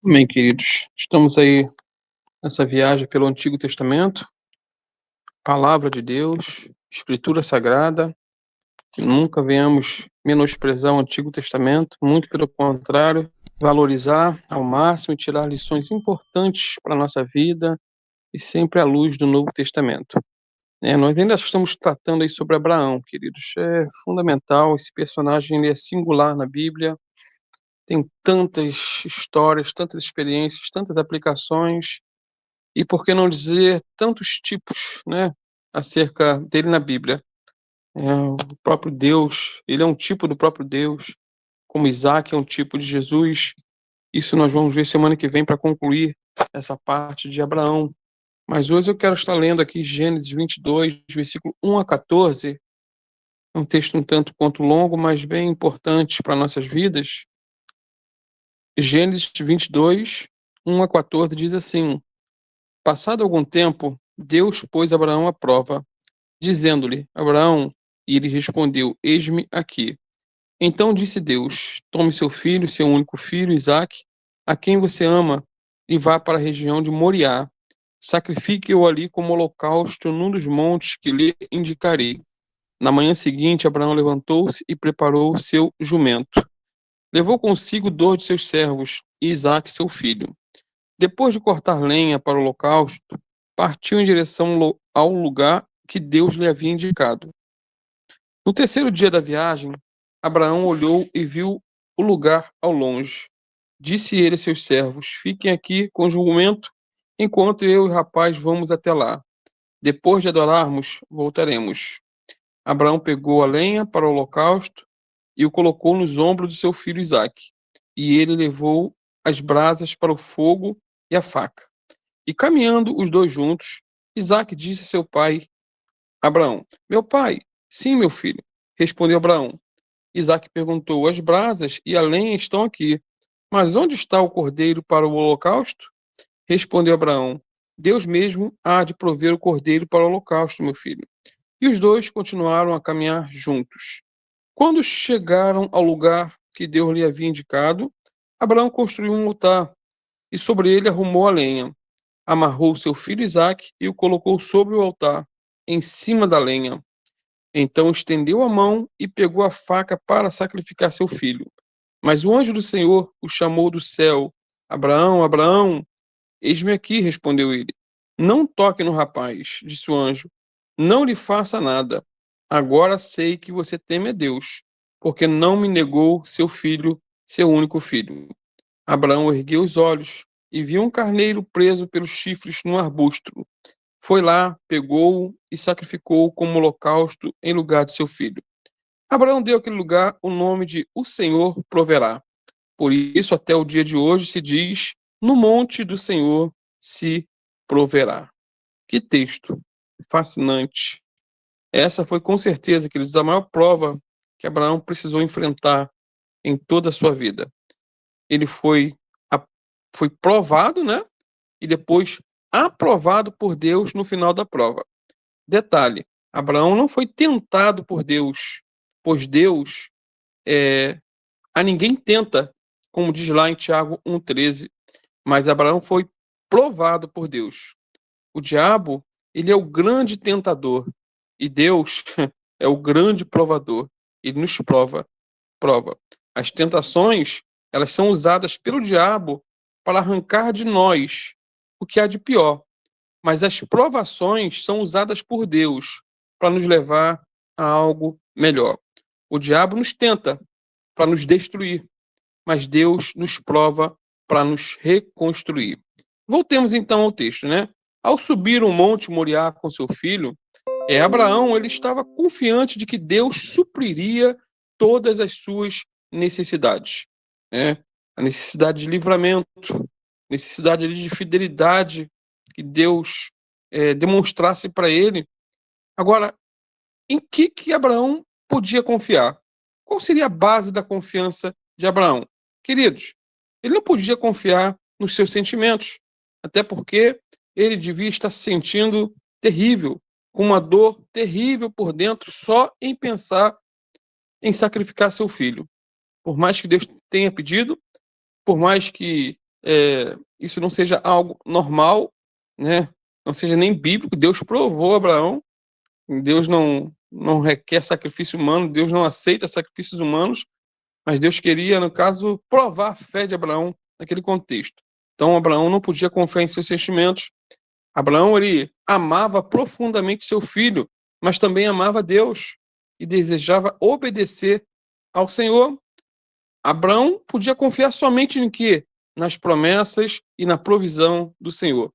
Amém, queridos. Estamos aí nessa viagem pelo Antigo Testamento, Palavra de Deus, Escritura Sagrada. Nunca venhamos menosprezar o Antigo Testamento, muito pelo contrário, valorizar ao máximo e tirar lições importantes para a nossa vida e sempre à luz do Novo Testamento. Nós ainda estamos tratando aí sobre Abraão, queridos. É fundamental, esse personagem ele é singular na Bíblia, tem tantas histórias, tantas experiências, tantas aplicações. E por que não dizer tantos tipos, né, acerca dele na Bíblia? O próprio Deus, ele é um tipo do próprio Deus, como Isaac é um tipo de Jesus. Isso nós vamos ver semana que vem para concluir essa parte de Abraão. Mas hoje eu quero estar lendo aqui Gênesis 22, versículo 1 a 14. É um texto um tanto quanto longo, mas bem importante para nossas vidas. Gênesis 22, 1 a 14 diz assim: Passado algum tempo, Deus pôs Abraão à prova, dizendo-lhe: Abraão, e ele respondeu: Eis-me aqui. Então disse Deus: Tome seu filho, seu único filho, Isaque, a quem você ama, e vá para a região de Moriá. Sacrifique-o ali como holocausto num dos montes que lhe indicarei. Na manhã seguinte, Abraão levantou-se e preparou seu jumento. Levou consigo 2 de seus servos e Isaque, seu filho. Depois de cortar lenha para o holocausto, partiu em direção ao lugar que Deus lhe havia indicado. No terceiro dia da viagem, Abraão olhou e viu o lugar ao longe. Disse ele a seus servos: Fiquem aqui com o jumento, enquanto eu e o rapaz vamos até lá. Depois de adorarmos, voltaremos. Abraão pegou a lenha para o holocausto e o colocou nos ombros do seu filho Isaque. E ele levou as brasas para o fogo e a faca. E caminhando os dois juntos, Isaque disse a seu pai Abraão: Meu pai? Sim, meu filho, respondeu Abraão. Isaque perguntou: As brasas e a lenha estão aqui, mas onde está o cordeiro para o holocausto? Respondeu Abraão: Deus mesmo há de prover o cordeiro para o holocausto, meu filho. E os dois continuaram a caminhar juntos. Quando chegaram ao lugar que Deus lhe havia indicado, Abraão construiu um altar e sobre ele arrumou a lenha. Amarrou seu filho Isaque e o colocou sobre o altar, em cima da lenha. Então estendeu a mão e pegou a faca para sacrificar seu filho. Mas o anjo do Senhor o chamou do céu. Abraão, Abraão, eis-me aqui, respondeu ele. Não toque no rapaz, disse o anjo. Não lhe faça nada. Agora sei que você teme a Deus, porque não me negou seu filho, seu único filho. Abraão ergueu os olhos e viu um carneiro preso pelos chifres num arbusto. Foi lá, pegou-o e sacrificou-o como holocausto em lugar de seu filho. Abraão deu àquele lugar o nome de O Senhor Proverá. Por isso, até o dia de hoje se diz: No monte do Senhor se proverá. Que texto fascinante. Essa foi com certeza, queridos, a maior prova que Abraão precisou enfrentar em toda a sua vida. Ele foi provado, né? E depois aprovado por Deus no final da prova. Detalhe: Abraão não foi tentado por Deus, pois Deus a ninguém tenta, como diz lá em Tiago 1,13, mas Abraão foi provado por Deus. O diabo, ele é o grande tentador e Deus é o grande provador. Ele nos prova. As tentações, elas são usadas pelo diabo para arrancar de nós o que há de pior. Mas as provações são usadas por Deus para nos levar a algo melhor. O diabo nos tenta para nos destruir, mas Deus nos prova para nos reconstruir. Voltemos então ao texto, né? Ao subir o monte Moriá com seu filho, Abraão ele estava confiante de que Deus supriria todas as suas necessidades, né? A necessidade de livramento, necessidade de fidelidade que Deus demonstrasse para ele. Agora, em que Abraão podia confiar? Qual seria a base da confiança de Abraão? Queridos, ele não podia confiar nos seus sentimentos, até porque ele devia estar se sentindo terrível, com uma dor terrível por dentro, só em pensar em sacrificar seu filho. Por mais que Deus tenha pedido, por mais que isso não seja algo normal, né? Não seja nem bíblico. Deus provou Abraão. Deus não requer sacrifício humano, Deus não aceita sacrifícios humanos, mas Deus queria, no caso, provar a fé de Abraão naquele contexto. Então, Abraão não podia confiar em seus sentimentos. Abraão, ele amava profundamente seu filho, mas também amava Deus e desejava obedecer ao Senhor. Abraão podia confiar somente em quê? Nas promessas e na provisão do Senhor.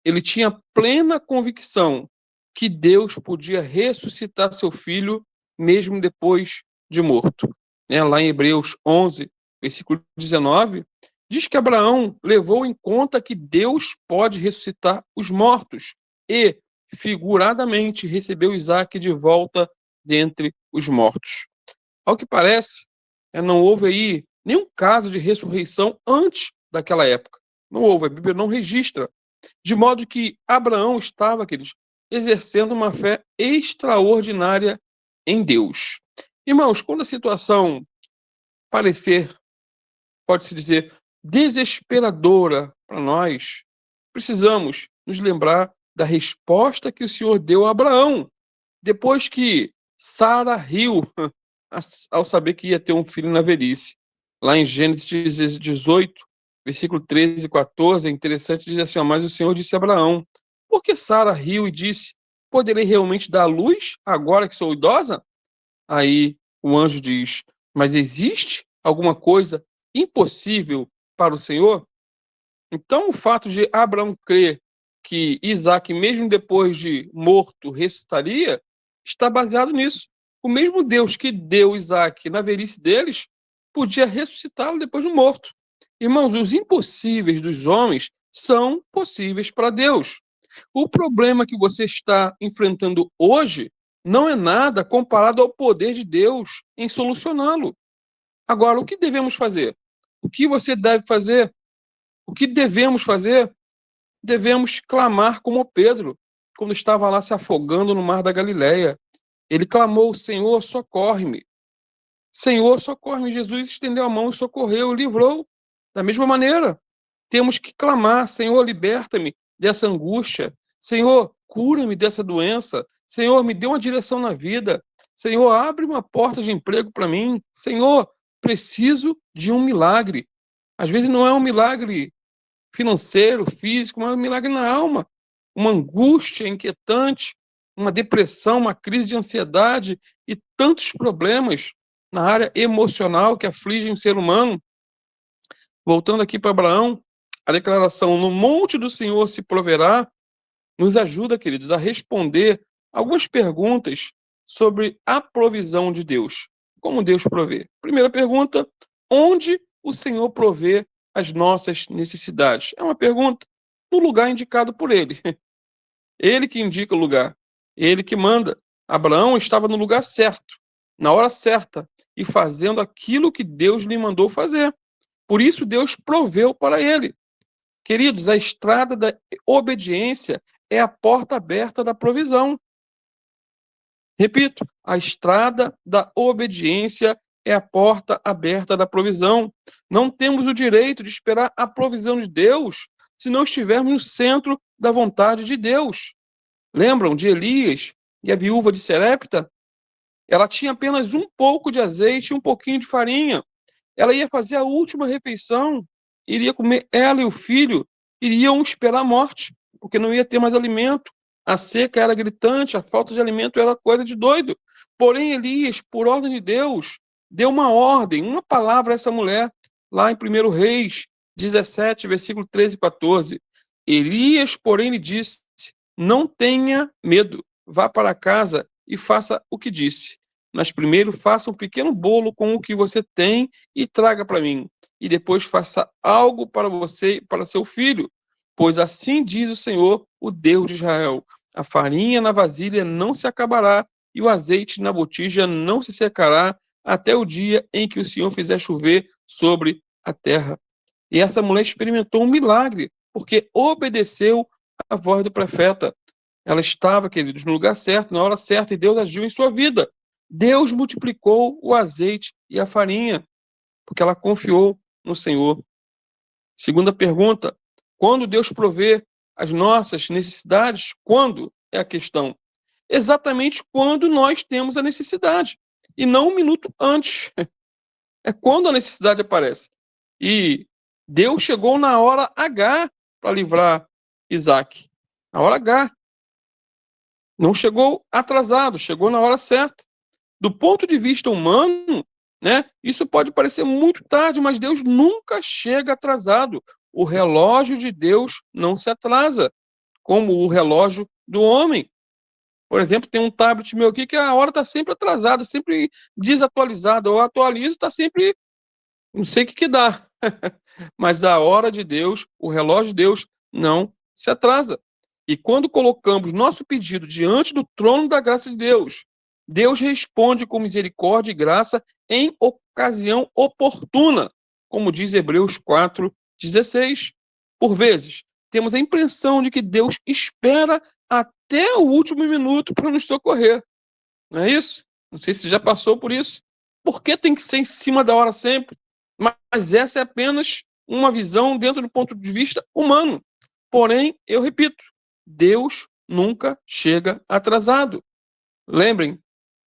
Ele tinha plena convicção que Deus podia ressuscitar seu filho mesmo depois de morto. Lá em Hebreus 11, versículo 19, diz que Abraão levou em conta que Deus pode ressuscitar os mortos e, figuradamente, recebeu Isaque de volta dentre os mortos. Ao que parece, não houve aí nenhum caso de ressurreição antes daquela época. Não houve, a Bíblia não registra. De modo que Abraão estava, queridos, exercendo uma fé extraordinária em Deus. Irmãos, quando a situação parecer, pode-se dizer, desesperadora para nós, precisamos nos lembrar da resposta que o Senhor deu a Abraão, depois que Sara riu ao saber que ia ter um filho na velhice. Lá em Gênesis 18, versículo 13 e 14, é interessante, diz assim, mas o Senhor disse a Abraão, por que Sara riu e disse, poderei realmente dar luz agora que sou idosa? Aí o anjo diz, mas existe alguma coisa impossível para o Senhor? Então o fato de Abraão crer que Isaac, mesmo depois de morto, ressuscitaria, está baseado nisso. O mesmo Deus que deu Isaac na velhice deles, podia ressuscitá-lo depois de morto. Irmãos, os impossíveis dos homens são possíveis para Deus. O problema que você está enfrentando hoje não é nada comparado ao poder de Deus em solucioná-lo. Agora, o que devemos fazer? O que você deve fazer? O que devemos fazer? Devemos clamar como Pedro, quando estava lá se afogando no mar da Galileia. Ele clamou, Senhor, socorre-me. Senhor, socorre-me. Jesus estendeu a mão e socorreu, livrou. Da mesma maneira, temos que clamar, Senhor, liberta-me dessa angústia. Senhor, cura-me dessa doença. Senhor, me dê uma direção na vida. Senhor, abre uma porta de emprego para mim. Senhor, preciso de um milagre. Às vezes não é um milagre financeiro, físico, mas um milagre na alma. Uma angústia inquietante, uma depressão, uma crise de ansiedade e tantos problemas na área emocional que afligem o ser humano. Voltando aqui para Abraão, a declaração no monte do Senhor se proverá, nos ajuda, queridos, a responder algumas perguntas sobre a provisão de Deus. Como Deus provê? Primeira pergunta, onde o Senhor provê as nossas necessidades? É uma pergunta no lugar indicado por ele. Ele que indica o lugar, ele que manda. Abraão estava no lugar certo, na hora certa, e fazendo aquilo que Deus lhe mandou fazer. Por isso Deus proveu para ele. Queridos, a estrada da obediência é a porta aberta da provisão. Repito, a estrada da obediência é a porta aberta da provisão. Não temos o direito de esperar a provisão de Deus se não estivermos no centro da vontade de Deus. Lembram de Elias e a viúva de Serepta? Ela tinha apenas um pouco de azeite e um pouquinho de farinha. Ela ia fazer a última refeição, iria comer, ela e o filho iriam esperar a morte, porque não ia ter mais alimento. A seca era gritante, a falta de alimento era coisa de doido. Porém, Elias, por ordem de Deus, deu uma ordem, uma palavra a essa mulher, lá em 1 Reis 17, versículo 13 e 14. Elias, porém, lhe disse, não tenha medo, vá para casa e faça o que disse. Mas primeiro faça um pequeno bolo com o que você tem e traga para mim. E depois faça algo para você e para seu filho. Pois assim diz o Senhor, o Deus de Israel. A farinha na vasilha não se acabará e o azeite na botija não se secará até o dia em que o Senhor fizer chover sobre a terra. E essa mulher experimentou um milagre, porque obedeceu à voz do profeta. Ela estava, queridos, no lugar certo, na hora certa, e Deus agiu em sua vida. Deus multiplicou o azeite e a farinha, porque ela confiou no Senhor. Segunda pergunta: quando Deus provê as nossas necessidades? Quando é a questão? Exatamente quando nós temos a necessidade, e não um minuto antes. É quando a necessidade aparece. E Deus chegou na hora H para livrar Isaac. Na hora H. Não chegou atrasado, chegou na hora certa. Do ponto de vista humano, né, isso pode parecer muito tarde, mas Deus nunca chega atrasado. O relógio de Deus não se atrasa, como o relógio do homem. Por exemplo, tem um tablet meu aqui que a hora está sempre atrasada, sempre desatualizada. Eu atualizo, está sempre, não sei o que dá. Mas a hora de Deus, o relógio de Deus, não se atrasa. E quando colocamos nosso pedido diante do trono da graça de Deus, Deus responde com misericórdia e graça em ocasião oportuna, como diz Hebreus 4:16. Por vezes, temos a impressão de que Deus espera até o último minuto para nos socorrer. Não é isso? Não sei se já passou por isso. Por que tem que ser em cima da hora sempre? Mas essa é apenas uma visão dentro do ponto de vista humano. Porém, eu repito, Deus nunca chega atrasado. Lembrem,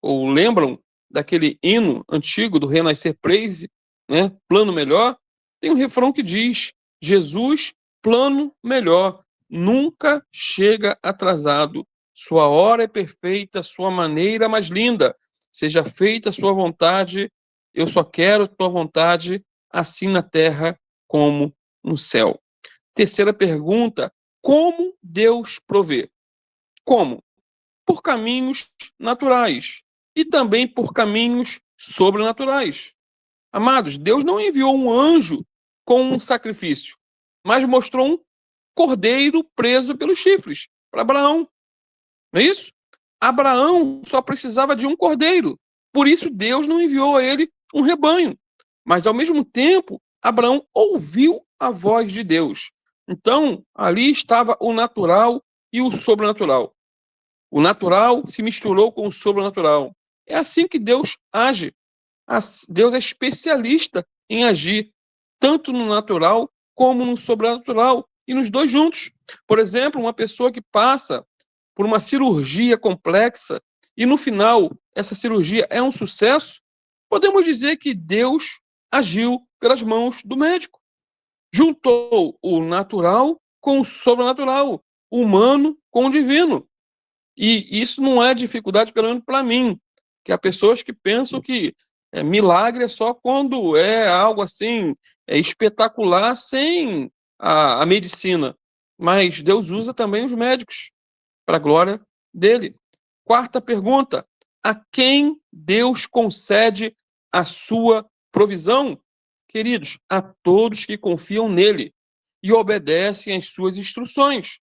ou lembram daquele hino antigo do Renascer Praise, né? Plano melhor? Tem um refrão que diz: Jesus, plano melhor, nunca chega atrasado. Sua hora é perfeita, sua maneira mais linda. Seja feita a sua vontade, eu só quero tua vontade, assim na terra como no céu. Terceira pergunta: como Deus provê? Como? Por caminhos naturais e também por caminhos sobrenaturais. Amados, Deus não enviou um anjo com um sacrifício, mas mostrou um cordeiro preso pelos chifres para Abraão. Não é isso? Abraão só precisava de um cordeiro. Por isso, Deus não enviou a ele um rebanho. Mas, ao mesmo tempo, Abraão ouviu a voz de Deus. Então, ali estava o natural e o sobrenatural. O natural se misturou com o sobrenatural. É assim que Deus age. Deus é especialista em agir tanto no natural como no sobrenatural, e nos dois juntos. Por exemplo, uma pessoa que passa por uma cirurgia complexa e no final essa cirurgia é um sucesso, podemos dizer que Deus agiu pelas mãos do médico. Juntou o natural com o sobrenatural, o humano com o divino. E isso não é dificuldade, pelo menos para mim, que há pessoas que pensam que milagre é só quando é algo assim espetacular sem a medicina. Mas Deus usa também os médicos para a glória dele. Quarta pergunta: a quem Deus concede a sua provisão? Queridos, a todos que confiam nele e obedecem às suas instruções.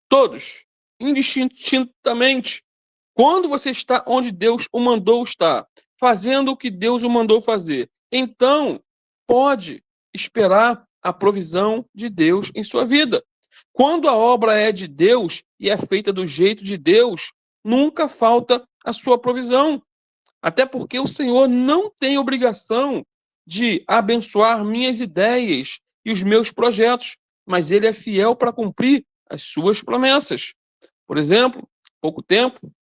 Todos, indistintamente. Quando você está onde Deus o mandou estar, fazendo o que Deus o mandou fazer, então pode esperar a provisão de Deus em sua vida. Quando a obra é de Deus e é feita do jeito de Deus, nunca falta a sua provisão. Até porque o Senhor não tem obrigação de abençoar minhas ideias e os meus projetos, mas Ele é fiel para cumprir as suas promessas. Por exemplo, há pouco tempo,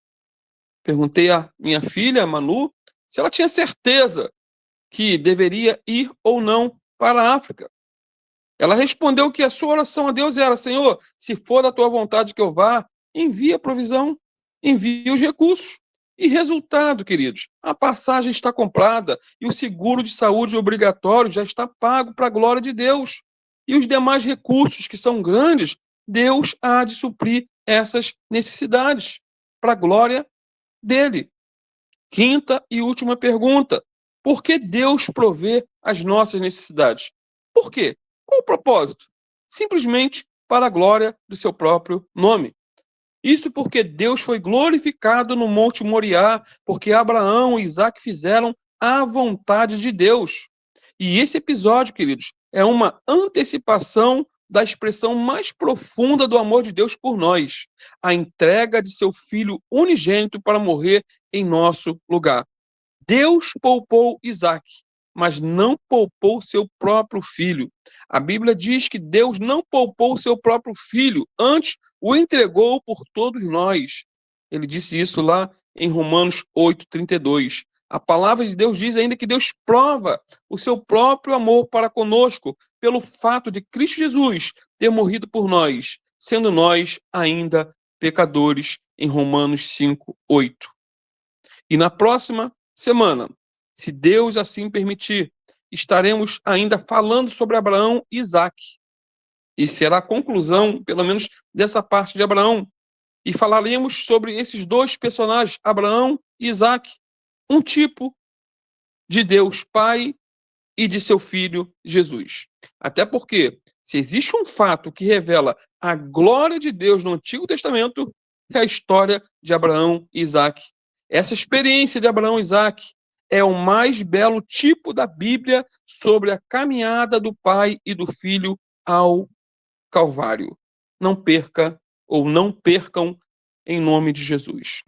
perguntei à minha filha, Manu, se ela tinha certeza que deveria ir ou não para a África. Ela respondeu que a sua oração a Deus era: Senhor, se for da tua vontade que eu vá, envia a provisão, envia os recursos. E resultado, queridos, a passagem está comprada e o seguro de saúde obrigatório já está pago para a glória de Deus. E os demais recursos, que são grandes, Deus há de suprir essas necessidades para a glória dele. Quinta e última pergunta: por que Deus provê as nossas necessidades? Por quê? Qual o propósito? Simplesmente para a glória do seu próprio nome. Isso porque Deus foi glorificado no Monte Moriá, porque Abraão e Isaac fizeram a vontade de Deus. E esse episódio, queridos, é uma antecipação da expressão mais profunda do amor de Deus por nós, a entrega de seu Filho unigênito para morrer em nosso lugar. Deus poupou Isaac mas não poupou seu próprio filho. A Bíblia diz que Deus não poupou seu próprio filho, antes o entregou por todos nós. Ele disse isso lá em Romanos 8:32. A palavra de Deus diz ainda que Deus prova o seu próprio amor para conosco pelo fato de Cristo Jesus ter morrido por nós, sendo nós ainda pecadores, em Romanos 5:8. E na próxima semana, se Deus assim permitir, estaremos ainda falando sobre Abraão e Isaque. E será a conclusão, pelo menos, dessa parte de Abraão. E falaremos sobre esses dois personagens, Abraão e Isaque, um tipo de Deus Pai e de seu filho Jesus. Até porque, se existe um fato que revela a glória de Deus no Antigo Testamento, é a história de Abraão e Isaque. Essa experiência de Abraão e Isaque é o mais belo tipo da Bíblia sobre a caminhada do pai e do filho ao Calvário. Não perca ou não percam em nome de Jesus.